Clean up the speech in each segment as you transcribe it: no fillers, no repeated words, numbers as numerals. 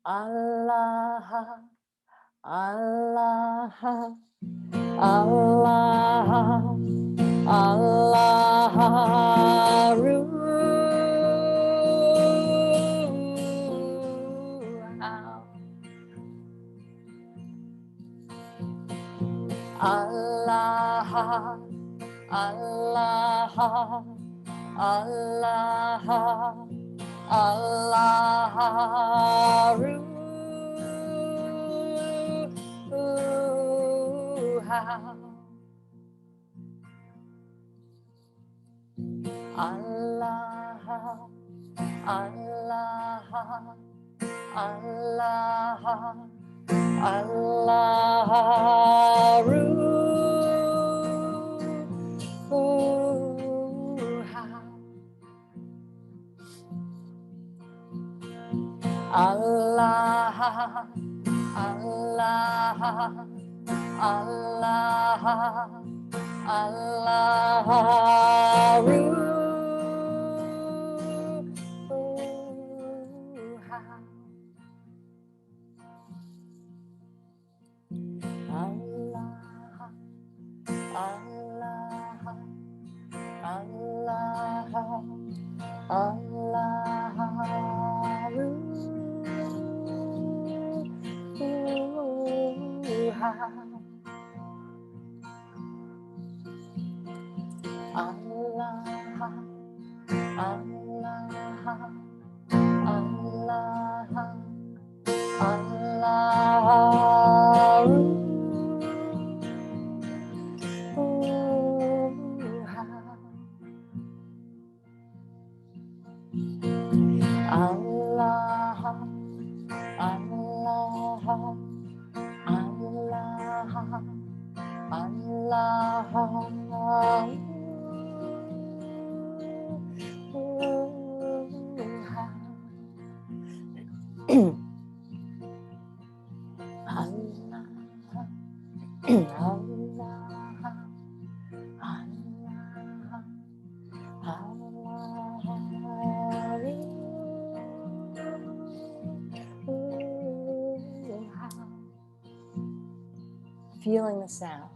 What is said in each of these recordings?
Allah, Allah, Allah, Allah, Allah, Allah, Allah, Allah, Allah, Allah, Allah, Allah, Allah, Allah, Allah, Allah, feeling the sound.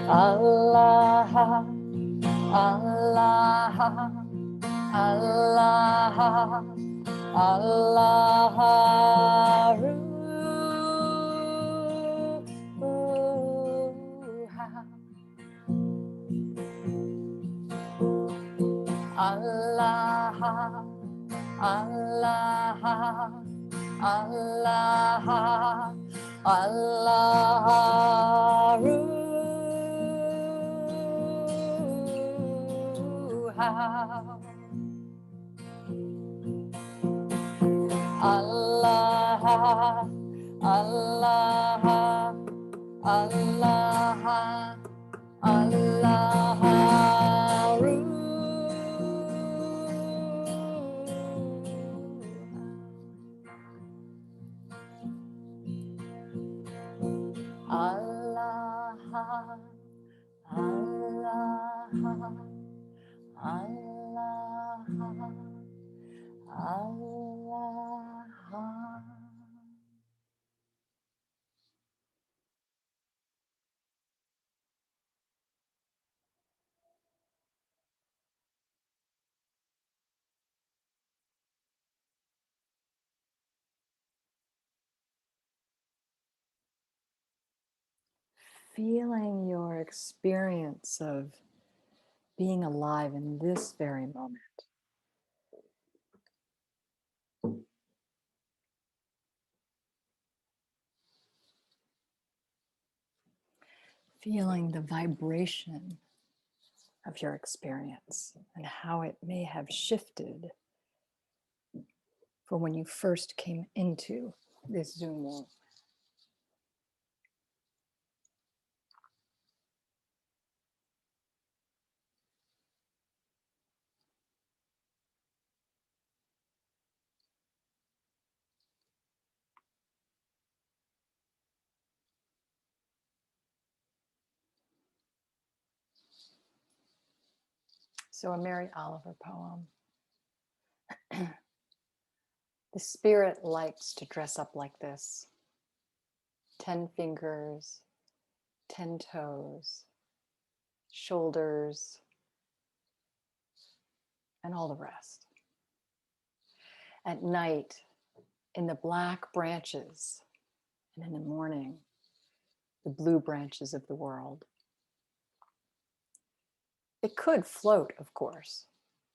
Allah, Allah, Allah, Allah, Allah, Allah, Allah, Allah, Allah, Allah, Allah, Allah, Allah, Allah, Allah, Allah. feeling your experience of being alive in this very moment. Feeling the vibration of your experience and how it may have shifted from when you first came into this Zoom room. So, a Mary Oliver poem. The spirit likes to dress up like this: 10 fingers, 10 toes, shoulders, and all the rest. At night, in the black branches, and in the morning, the blue branches of the world. It could float, of course,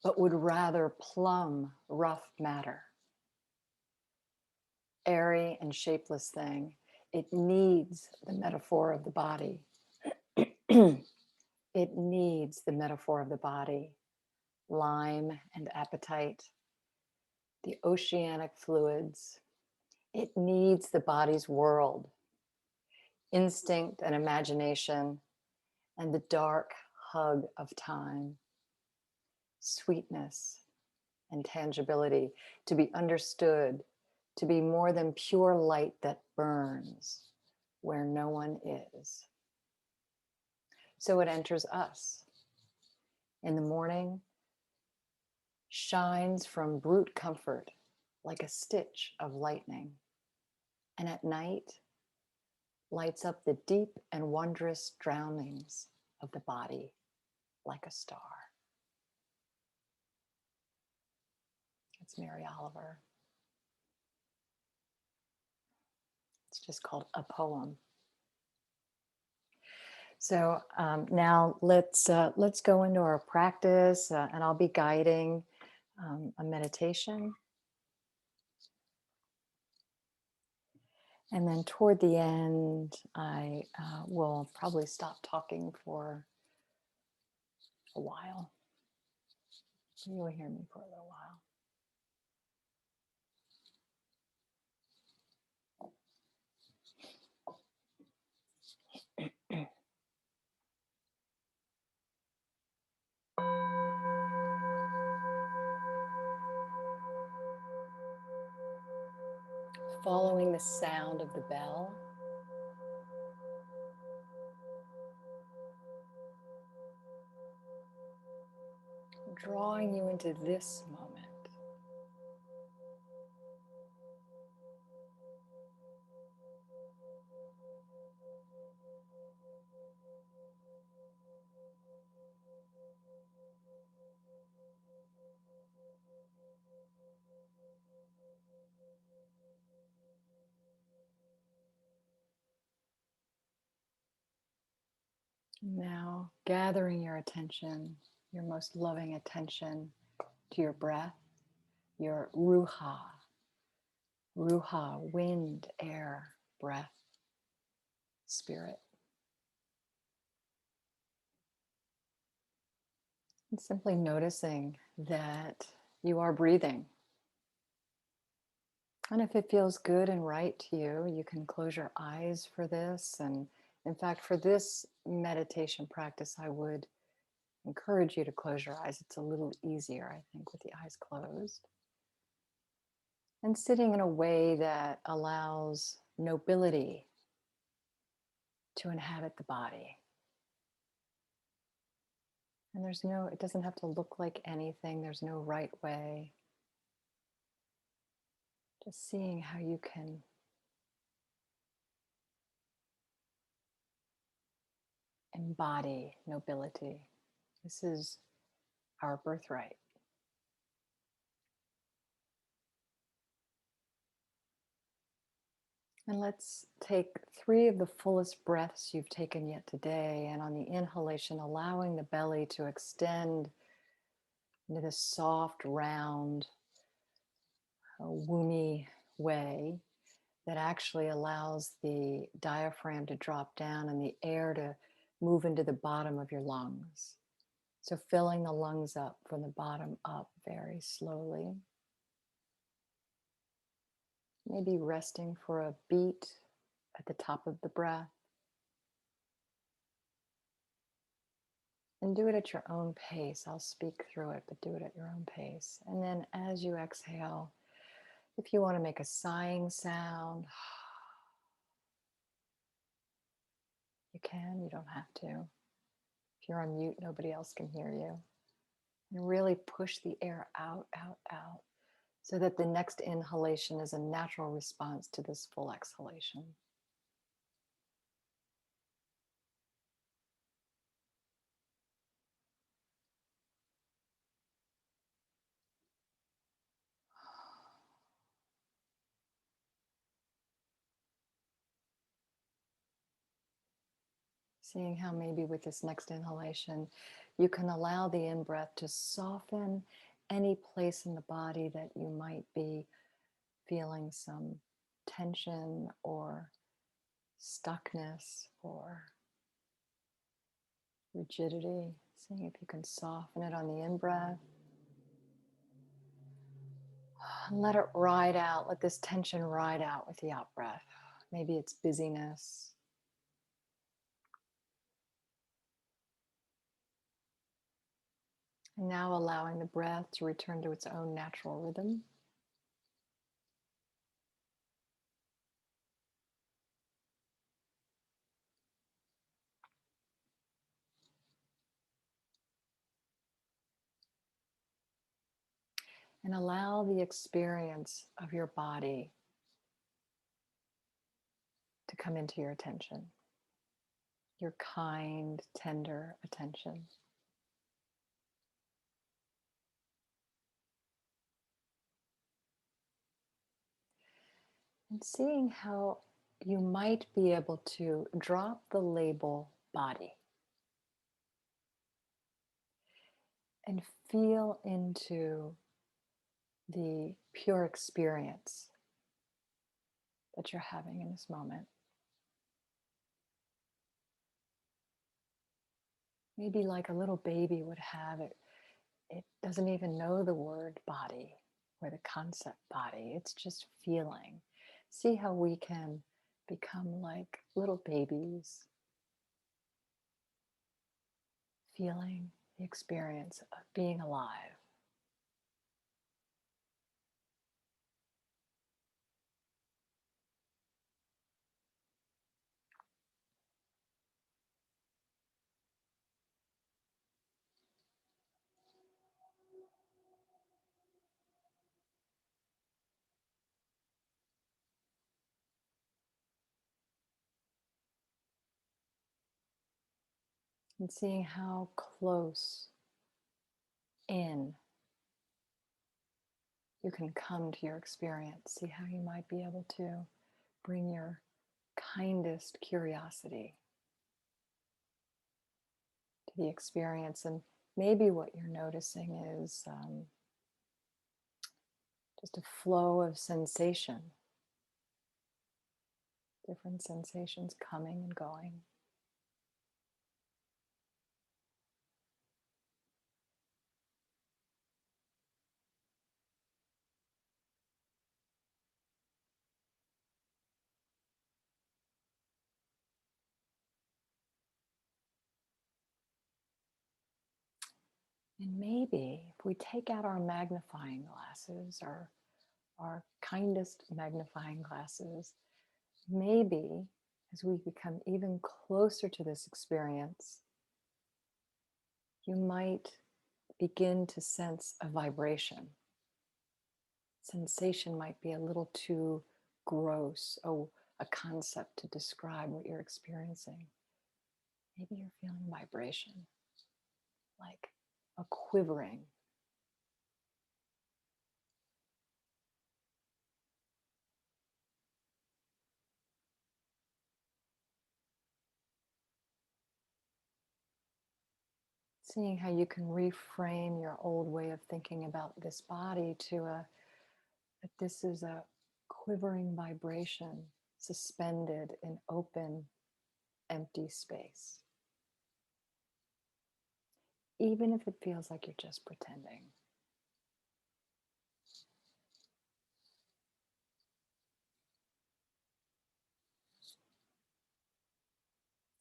but would rather plumb rough matter. Airy and shapeless thing, it needs the metaphor of the body. It needs the metaphor of the body, lime and appetite, the oceanic fluids. It needs the body's world, instinct and imagination, and the dark hug of time, sweetness and tangibility, to be understood, to be more than pure light that burns where no one is. So it enters us. In the morning, shines from brute comfort like a stitch of lightning. And at night, lights up the deep and wondrous drownings of the body like a star. It's Mary Oliver. It's just called A Poem. So now let's go into our practice, and I'll be guiding a meditation. And then toward the end, I will probably stop talking for a while. You'll hear me for a little while. Following the sound of the bell, drawing you into this moment. Now, gathering your attention, your most loving attention to your breath, your ruha. Ruha, wind, air, breath, spirit. And simply noticing that you are breathing. And if it feels good and right to you, you can close your eyes for this. And in fact, for this meditation practice, I would encourage you to close your eyes. It's a little easier, I think, with the eyes closed. And sitting in a way that allows nobility to inhabit the body. And it doesn't have to look like anything. There's no right way. Just seeing how you can embody nobility. This is our birthright. And let's take 3 of the fullest breaths you've taken yet today. And on the inhalation, allowing the belly to extend into this soft, round, womby way that actually allows the diaphragm to drop down and the air to move into the bottom of your lungs. So filling the lungs up from the bottom up very slowly. Maybe resting for a beat at the top of the breath. And do it at your own pace. I'll speak through it, but do it at your own pace. And then as you exhale, if you want to make a sighing sound, you can, you don't have to. If you're on mute, nobody else can hear you. And really push the air out, out, out, so that the next inhalation is a natural response to this full exhalation. Seeing how maybe with this next inhalation, you can allow the in-breath to soften any place in the body that you might be feeling some tension or stuckness or rigidity. Seeing if you can soften it on the in-breath. And let it ride out. Let this tension ride out with the out-breath. Maybe it's busyness. And now allowing the breath to return to its own natural rhythm. And allow the experience of your body to come into your attention. Your kind, tender attention. And seeing how you might be able to drop the label body and feel into the pure experience that you're having in this moment. Maybe like a little baby would have it. It doesn't even know the word body or the concept body. It's just feeling. See how we can become like little babies, feeling the experience of being alive. And seeing how close in you can come to your experience. See how you might be able to bring your kindest curiosity to the experience. And maybe what you're noticing is just a flow of sensation, different sensations coming and going. And maybe if we take out our magnifying glasses, our kindest magnifying glasses, maybe as we become even closer to this experience, you might begin to sense a vibration. Sensation might be a little too gross, a concept to describe what you're experiencing. Maybe you're feeling vibration, like a quivering. Seeing how you can reframe your old way of thinking about this body to that this is a quivering vibration suspended in open, empty space, even if it feels like you're just pretending.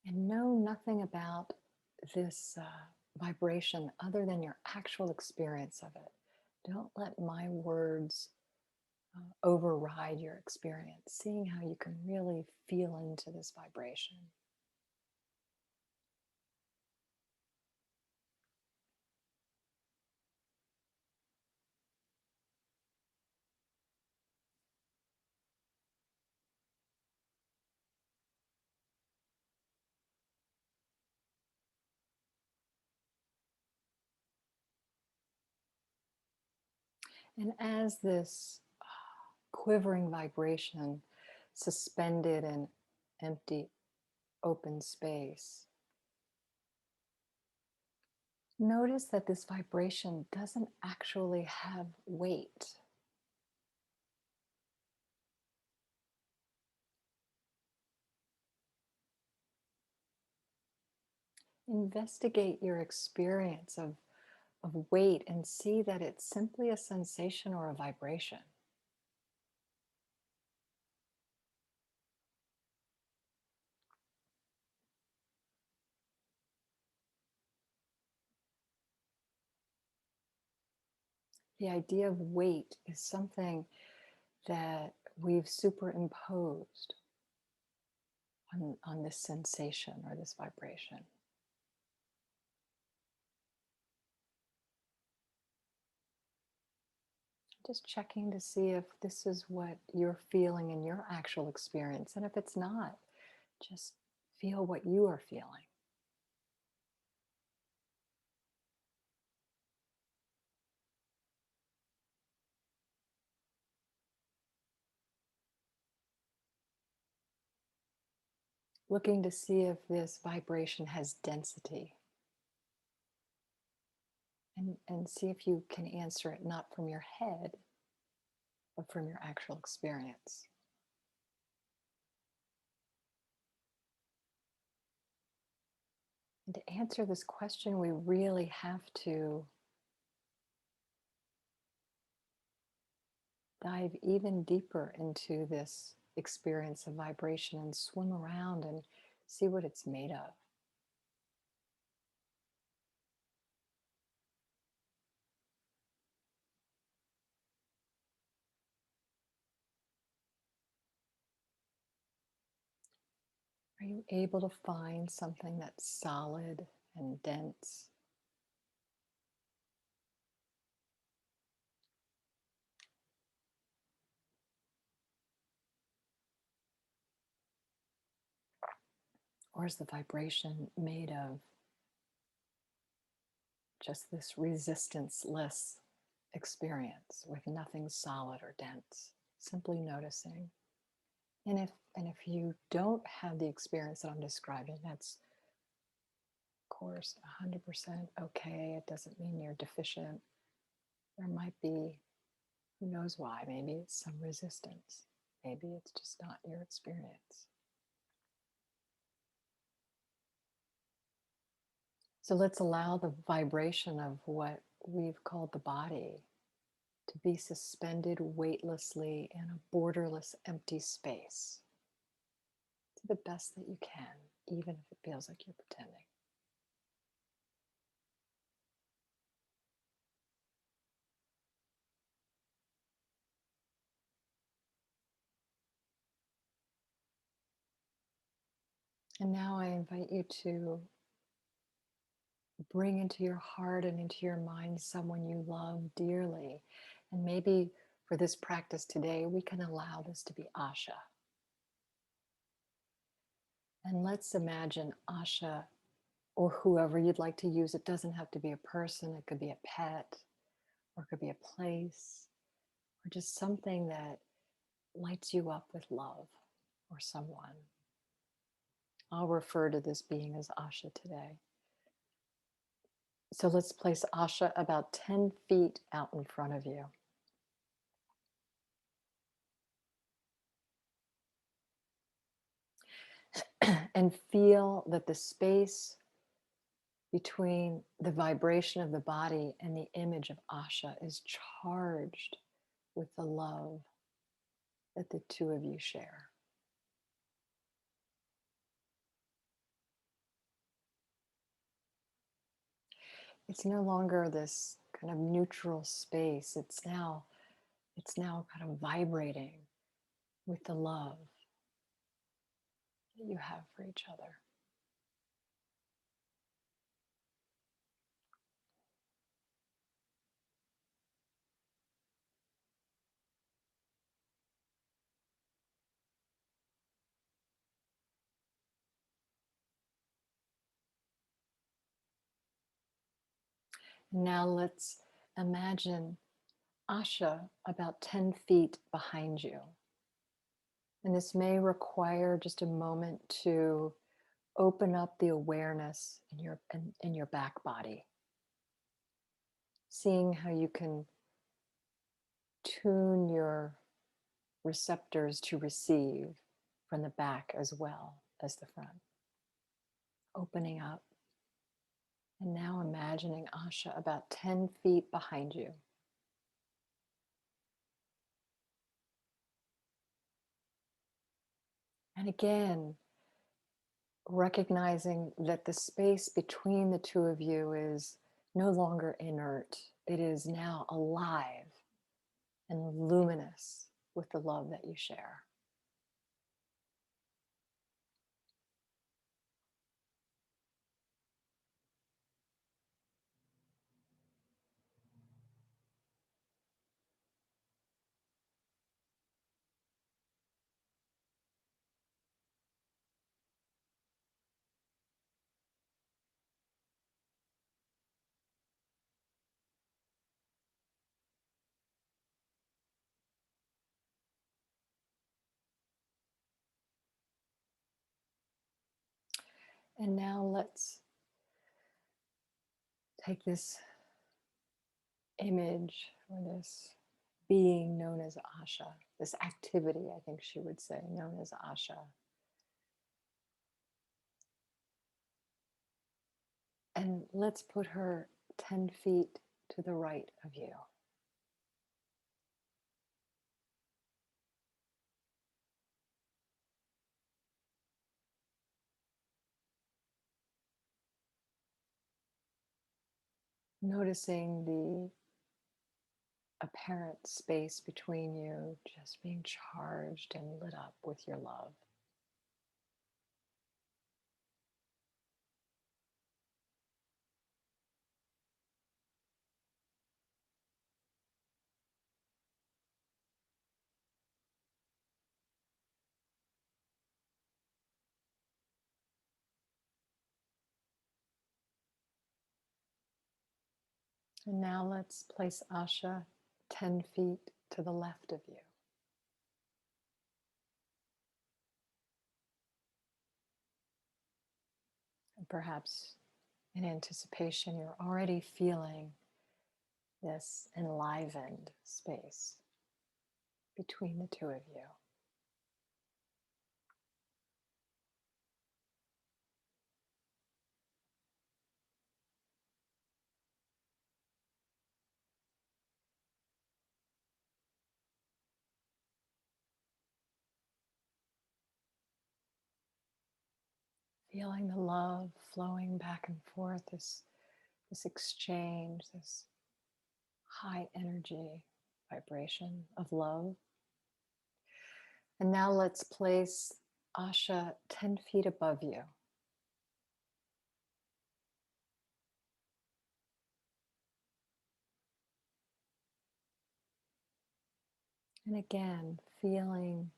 And know nothing about this vibration other than your actual experience of it. Don't let my words override your experience, seeing how you can really feel into this vibration. And as this quivering vibration suspended in empty, open space, notice that this vibration doesn't actually have weight. Investigate your experience of weight and see that it's simply a sensation or a vibration. The idea of weight is something that we've superimposed on this sensation or this vibration. Just checking to see if this is what you're feeling in your actual experience. And if it's not, just feel what you are feeling. Looking to see if this vibration has density. And see if you can answer it not from your head, but from your actual experience. And to answer this question, we really have to dive even deeper into this experience of vibration and swim around and see what it's made of. Are you able to find something that's solid and dense? Or is the vibration made of just this resistance-less experience with nothing solid or dense? Simply noticing. And if you don't have the experience that I'm describing, that's of course 100% okay. It doesn't mean you're deficient. There might be, who knows why, maybe it's some resistance. Maybe it's just not your experience. So let's allow the vibration of what we've called the body to be suspended weightlessly in a borderless empty space to the best that you can, even if it feels like you're pretending. And now I invite you to bring into your heart and into your mind someone you love dearly. And maybe for this practice today, we can allow this to be Asha. And let's imagine Asha, or whoever you'd like to use. It doesn't have to be a person, it could be a pet, or it could be a place, or just something that lights you up with love, or someone. I'll refer to this being as Asha today. So let's place Asha about 10 feet out in front of you. And feel that the space between the vibration of the body and the image of Asha is charged with the love that the two of you share. It's no longer this kind of neutral space. It's now kind of vibrating with the love that you have for each other. Now let's imagine Asha about 10 feet behind you. And this may require just a moment to open up the awareness in your back body, seeing how you can tune your receptors to receive from the back as well as the front. Opening up. And now imagining Asha about 10 feet behind you. And again, recognizing that the space between the two of you is no longer inert. It is now alive and luminous with the love that you share. And now let's take this image or this being known as Asha, this activity, I think she would say, known as Asha. And let's put her 10 feet to the right of you. Noticing the apparent space between you just being charged and lit up with your love. And now let's place Asha 10 feet to the left of you. And perhaps in anticipation, you're already feeling this enlivened space between the two of you. Feeling the love flowing back and forth, this exchange, this high energy vibration of love. And now let's place Asha 10 feet above you. And again, feeling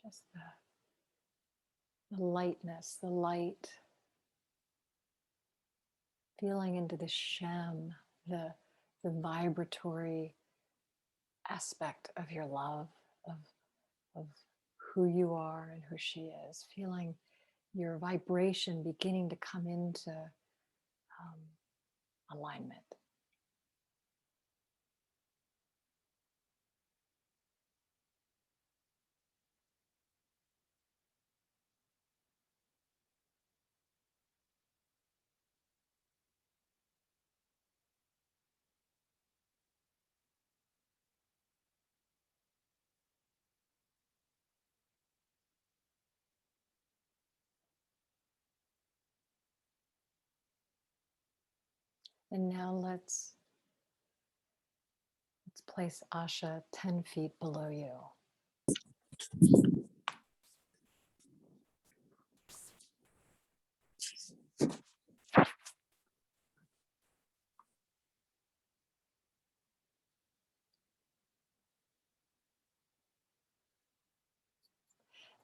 just the lightness, the light, feeling into the shem, the, the vibratory aspect of your love, of who you are and who she is, feeling your vibration beginning to come into alignment. And now let's place Asha 10 feet below you.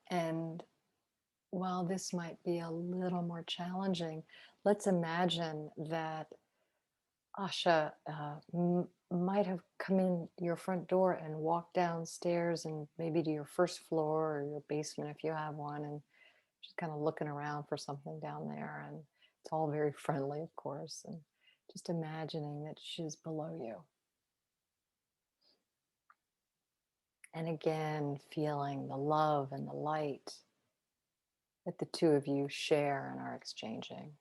And while this might be a little more challenging, let's imagine that Asha might have come in your front door and walked downstairs and maybe to your first floor or your basement if you have one, and just kind of looking around for something down there. And it's all very friendly, of course. And just imagining that she's below you. And again, feeling the love and the light that the two of you share and are exchanging.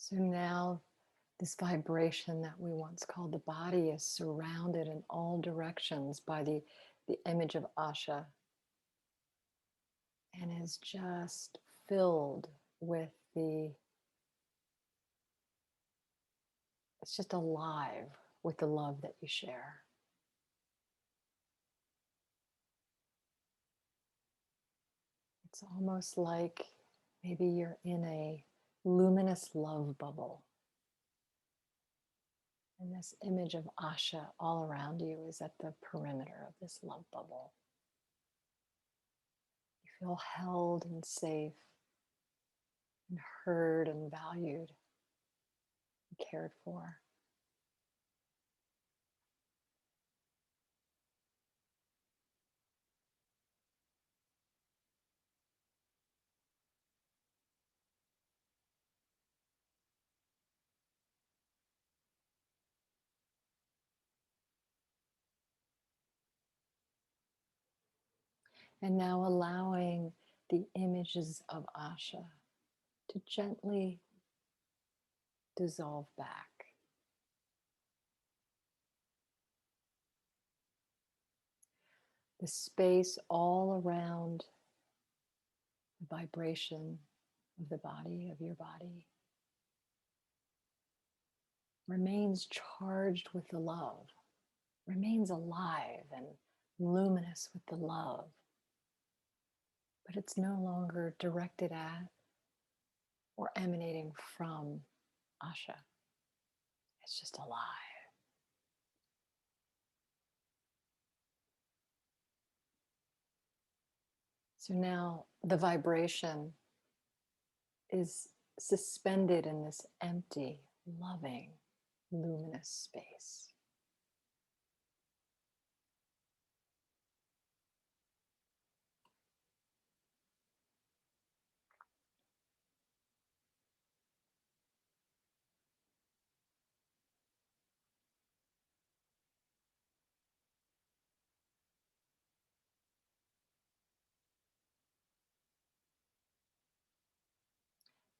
So now this vibration that we once called the body is surrounded in all directions by the image of Asha, and is just filled with it's just alive with the love that you share. It's almost like maybe you're in a luminous love bubble. And this image of Asha all around you is at the perimeter of this love bubble. You feel held and safe and heard and valued and cared for. And now allowing the images of Asha to gently dissolve back. The space all around the vibration of the body, of your body, remains charged with the love, remains alive and luminous with the love, but it's no longer directed at or emanating from Asha. It's just alive. So now the vibration is suspended in this empty, loving, luminous space.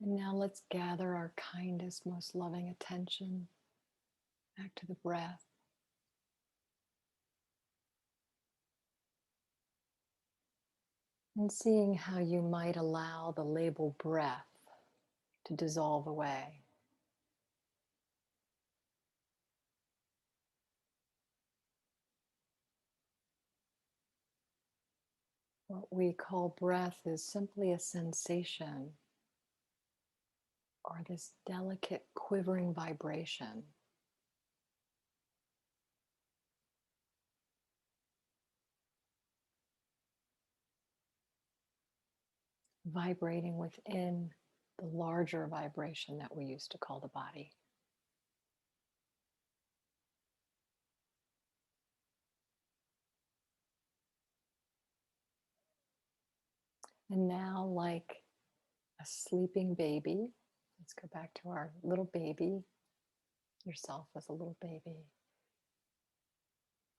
And now let's gather our kindest, most loving attention back to the breath. And seeing how you might allow the label breath to dissolve away. What we call breath is simply a sensation or this delicate quivering vibration vibrating within the larger vibration that we used to call the body. And now, like a sleeping baby, let's go back to our little baby, yourself as a little baby.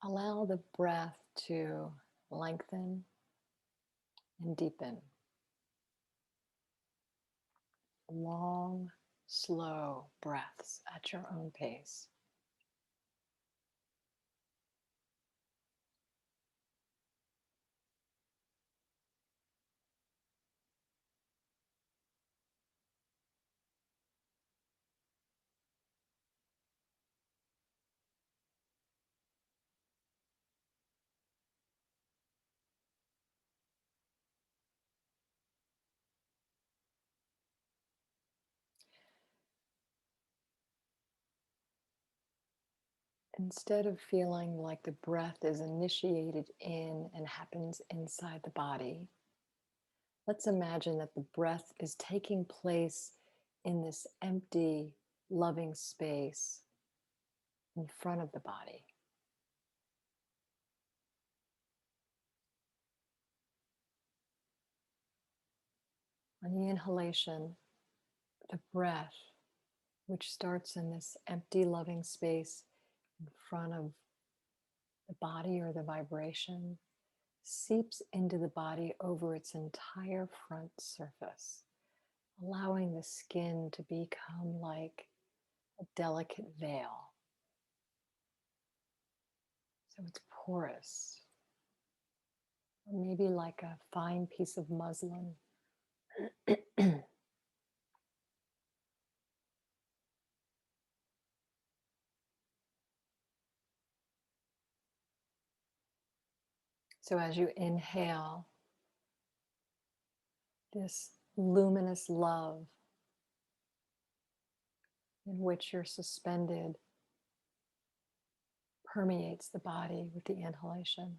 Allow the breath to lengthen and deepen. Long, slow breaths at your own pace. Instead of feeling like the breath is initiated in and happens inside the body, let's imagine that the breath is taking place in this empty, loving space in front of the body. On the inhalation, the breath, which starts in this empty, loving space in front of the body or the vibration, seeps into the body over its entire front surface, allowing the skin to become like a delicate veil. So it's porous, or maybe like a fine piece of muslin. So as you inhale, this luminous love in which you're suspended permeates the body with the inhalation.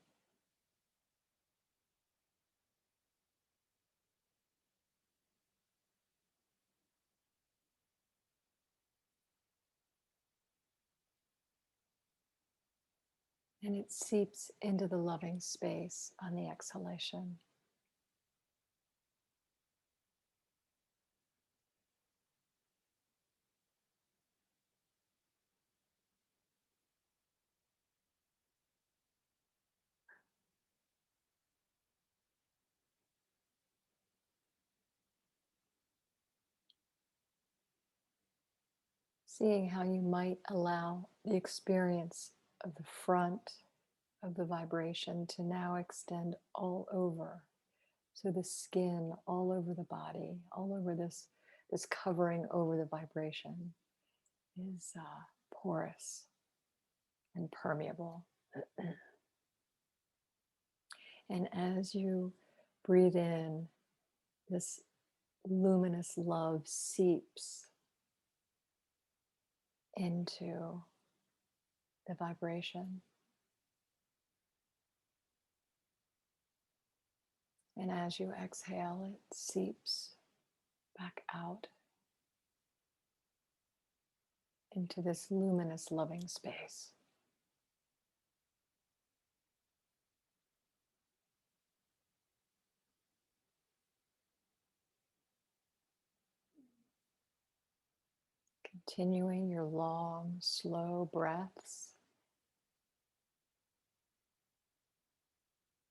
And it seeps into the loving space on the exhalation. Seeing how you might allow the experience of the front of the vibration to now extend all over. So the skin all over the body, all over this covering over the vibration is porous and permeable. And as you breathe in, this luminous love seeps into the vibration. And as you exhale, it seeps back out into this luminous, loving space. Continuing your long, slow breaths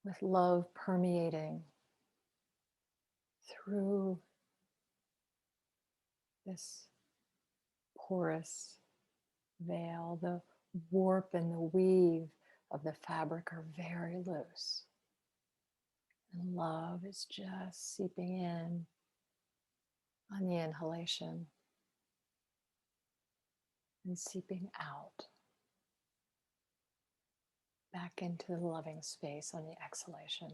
with love permeating through this porous veil. The warp and the weave of the fabric are very loose. And love is just seeping in on the inhalation and seeping out back into the loving space on the exhalation.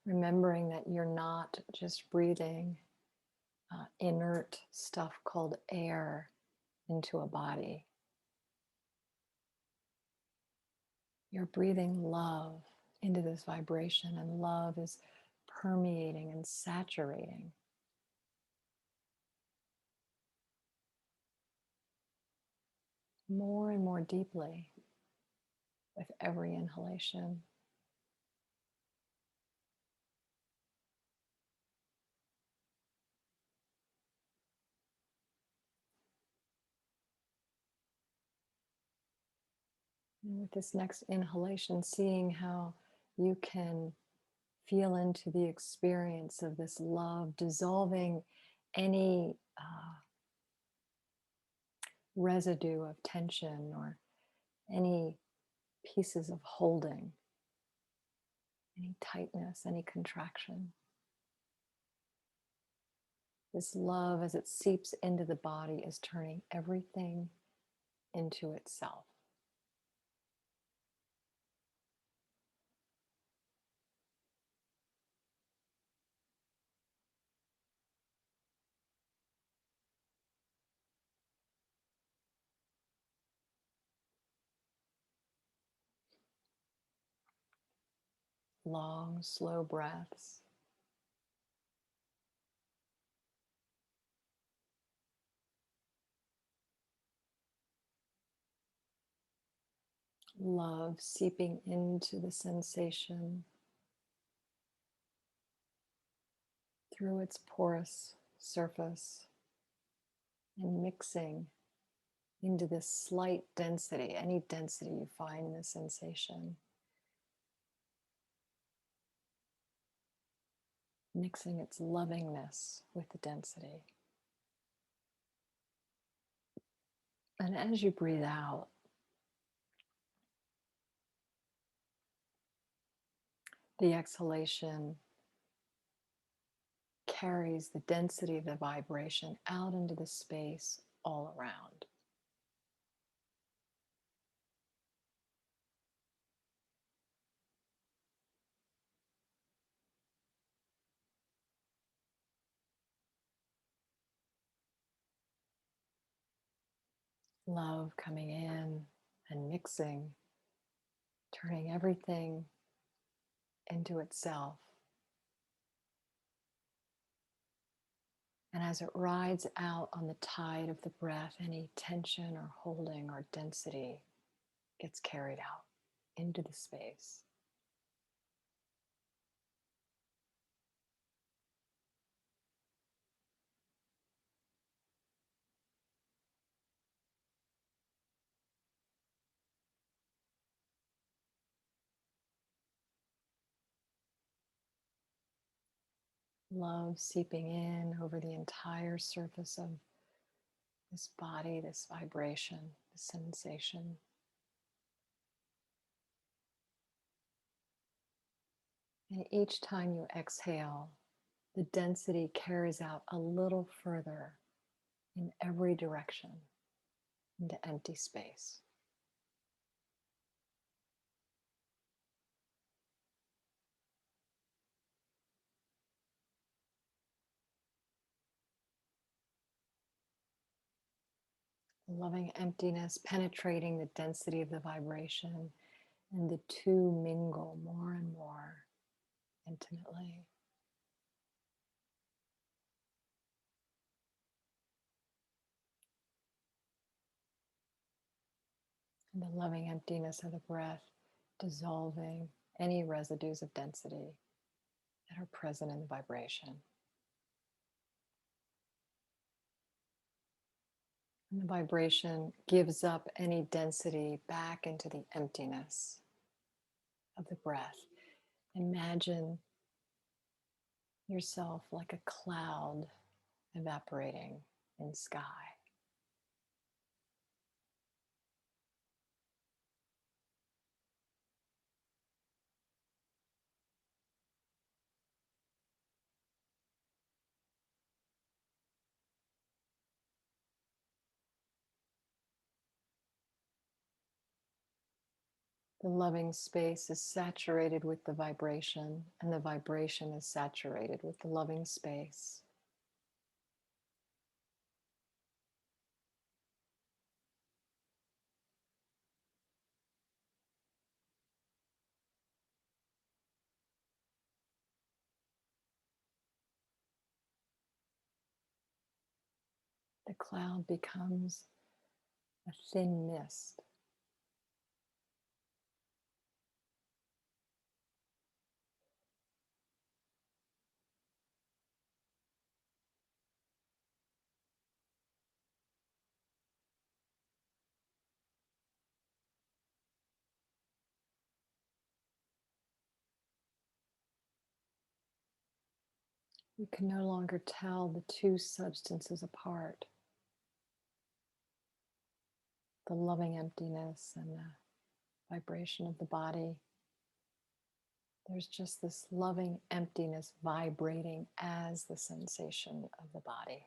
Remembering that you're not just breathing inert stuff called air into a body. You're breathing love into this vibration, and love is permeating and saturating more and more deeply with every inhalation. And with this next inhalation, seeing how you can feel into the experience of this love, dissolving any residue of tension or any pieces of holding, any tightness, any contraction. This love, as it seeps into the body, is turning everything into itself. Long, slow breaths. Love seeping into the sensation through its porous surface and mixing into this slight density, any density you find in the sensation, mixing its lovingness with the density. And as you breathe out, the exhalation carries the density of the vibration out into the space all around. Love coming in and mixing, turning everything into itself. And as it rides out on the tide of the breath, any tension or holding or density gets carried out into the space. Love seeping in over the entire surface of this body, this vibration, this sensation. And each time you exhale, the density carries out a little further in every direction into empty space. Loving emptiness penetrating the density of the vibration, and the two mingle more and more intimately. And the loving emptiness of the breath dissolving any residues of density that are present in the vibration. And the vibration gives up any density back into the emptiness of the breath. Imagine yourself like a cloud evaporating in sky. The loving space is saturated with the vibration, and the vibration is saturated with the loving space. the cloud becomes a thin mist. You can no longer tell the two substances apart, the loving emptiness and the vibration of the body. There's just this loving emptiness vibrating as the sensation of the body.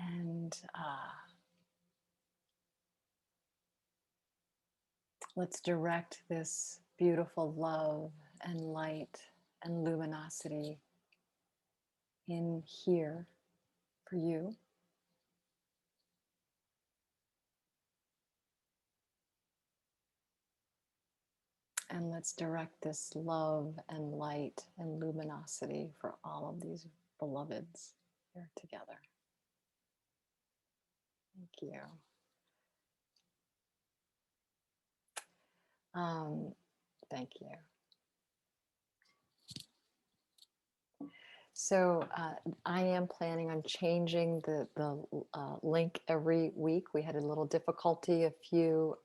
And let's direct this beautiful love and light and luminosity in here for you. And let's direct this love and light and luminosity for all of these beloveds here together. Thank you. Thank you. So I am planning on changing the link every week. We had a little difficulty a few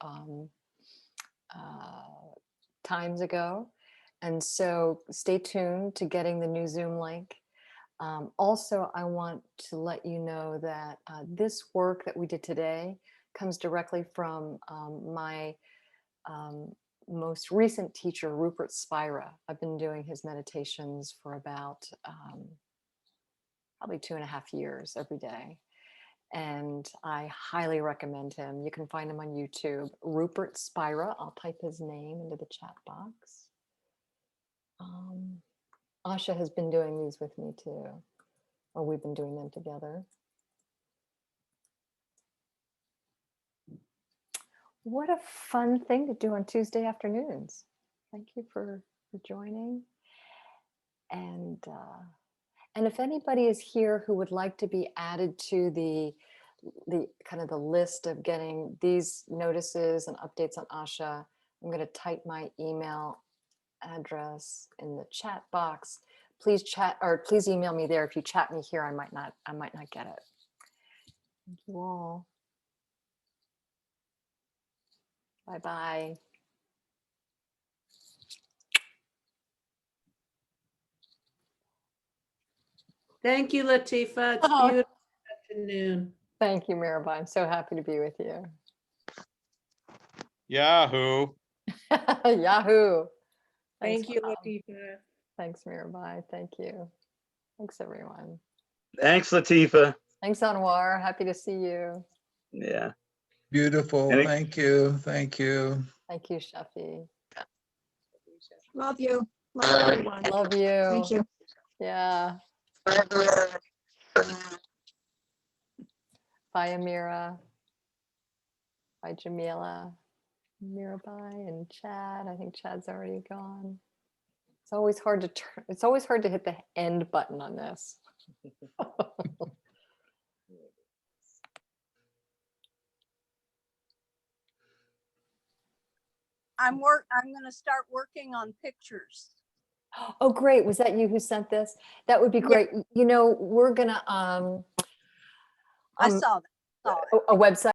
times ago. And so stay tuned to getting the new Zoom link. Also, I want to let you know that this work that we did today comes directly from my most recent teacher, Rupert Spira. I've been doing his meditations for about probably 2.5 years every day. And I highly recommend him. You can find him on YouTube, Rupert Spira. I'll type his name into the chat box. Asha has been doing these with me too, or we've been doing them together. What a fun thing to do on Tuesday afternoons. Thank you for joining. And if anybody is here who would like to be added to the kind of the list of getting these notices and updates on Asha, I'm going to type my email address in the chat box. Please chat, or please email me there. If you chat me here, I might not get it. Thank you all. Bye-bye. Thank you, Latifa. It's Oh, beautiful afternoon. thank you, Mirabai. I'm so happy to be with you. Yahoo. Yahoo. Thank you, Bob. Latifa. Thanks, Mirabai. Thank you. Thanks, everyone. Thanks, Latifa. Thanks, Anwar. Happy to see you. Yeah. Beautiful. Thank you. Thank you. Thank you, Shafi. Love you. Love everyone. Love you. Thank you. Yeah. Bye, Amira. Bye, Jamila. Mirabai and Chad. I think Chad's already gone. It's always hard to turn. It's always hard to hit the end button on this. I'm going to start working on pictures. Oh, great. Was that you who sent this? That would be great. Yeah. You know, we're gonna I saw that. A website.